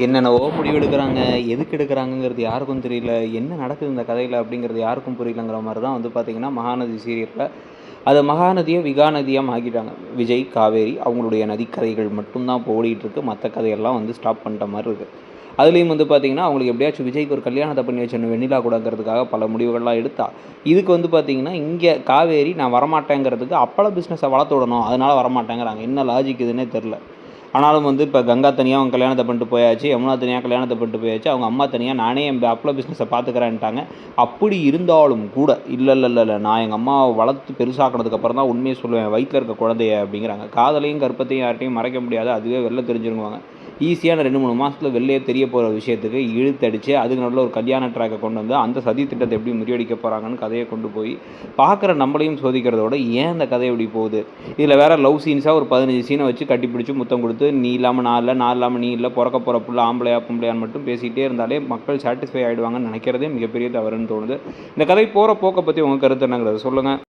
என்னென்னவோ முடிவு எடுக்கிறாங்க. எதுக்கு எடுக்கிறாங்கங்கிறது யாருக்கும் தெரியல. என்ன நடக்குது இந்த கதையில அப்படிங்கிறது யாருக்கும் புரியலங்கிற மாரி தான் வந்து பார்த்தீங்கன்னா, மகாநதி சீரியல்ல அத மகாநதிய விகாநதியா மாத்திட்டாங்க. விஜய், காவேரி அவங்களுடைய நதிக்கதைகள் மட்டும் தான் இப்போ ஓடிட்டுருக்கு. மத்த கதையெல்லாம் வந்து ஸ்டாப் பண்ணிட்ட மாரி இருக்கு. அதுலேயும் வந்து பார்த்தீங்கன்னா, அவங்களுக்கு எப்படியாச்சும் விஜய்க்கு ஒரு கல்யாணத்த பண்ணி வச்சிடணும் வெண்ணிலா கூடங்கிறதுக்காக பல முடிவுகள்லாம் எடுத்தா, இதுக்கு வந்து பார்த்தீங்கன்னா, இங்க காவேரி நான் வரமாட்டேங்கிறதுக்கு அப்பள பிசினஸ வளர்த்து விடணும். அதனால வரமாட்டேங்கிறாங்க. என்ன லாஜிக் இதுன்னே தெரியல. ஆனாலும் வந்து இப்போ கங்கா தனியாக அவங்க கல்யாணத்தை பண்ணிட்டு போயாச்சு, யமுனா தனியாக கல்யாணத்தை பண்ணிட்டு போயாச்சு, அவங்க அம்மா தனியாக நானே என் அப்பள பிஸ்னஸை பார்த்துக்கிறேன்ட்டாங்க. அப்படி இருந்தாலும் கூட இல்லை நான் எங்கள் அம்மாவை வளர்த்து பெருசாக்கினதுக்கப்புறம் தான் உண்மையை சொல்லுவேன் வயிற்றில் இருக்க குழந்தைய அப்படிங்கிறாங்க. காதலையும் கற்பத்தையும் யார்ட்டையும் மறைக்க முடியாது, அதுவே வெளில தெரிஞ்சிருவாங்க. ஈஸியான 2-3 மாதத்தில் வெளிலே தெரிய போகிற விஷயத்துக்கு இழுத்தடிச்சு அதுக்கு நல்ல ஒரு கல்யாண ட்ராக்கை கொண்டு வந்து அந்த சதி திட்டத்தை எப்படி முறியடிக்க போகிறாங்கன்னு கதையை கொண்டு போய் பார்க்குற நம்மளையும் சோதிக்கிறதோட ஏன் இந்த கதை எப்படி போகுது. இதில் வேறு லவ் சீன்ஸாக ஒரு 15 சீனை வச்சு கட்டி பிடிச்சி முத்தம் கொடுத்து நீ இல்லாமல் நான் இல்லை, நான் இல்லாமல் நீ இல்லை, பிறக்க போகிற புள்ள ஆம்பளையா பொம்பளையான்னு மட்டும் பேசிகிட்டே இருந்தாலே மக்கள் சாட்டிஸ்ஃபை ஆகிடுவாங்கன்னு நினைக்கிறதே மிகப்பெரிய தவறுன்னு தோணுது. இந்த கதை போகிற போக்கை பற்றி உங்கள் கருத்து என்னங்கிறத சொல்லுங்கள்.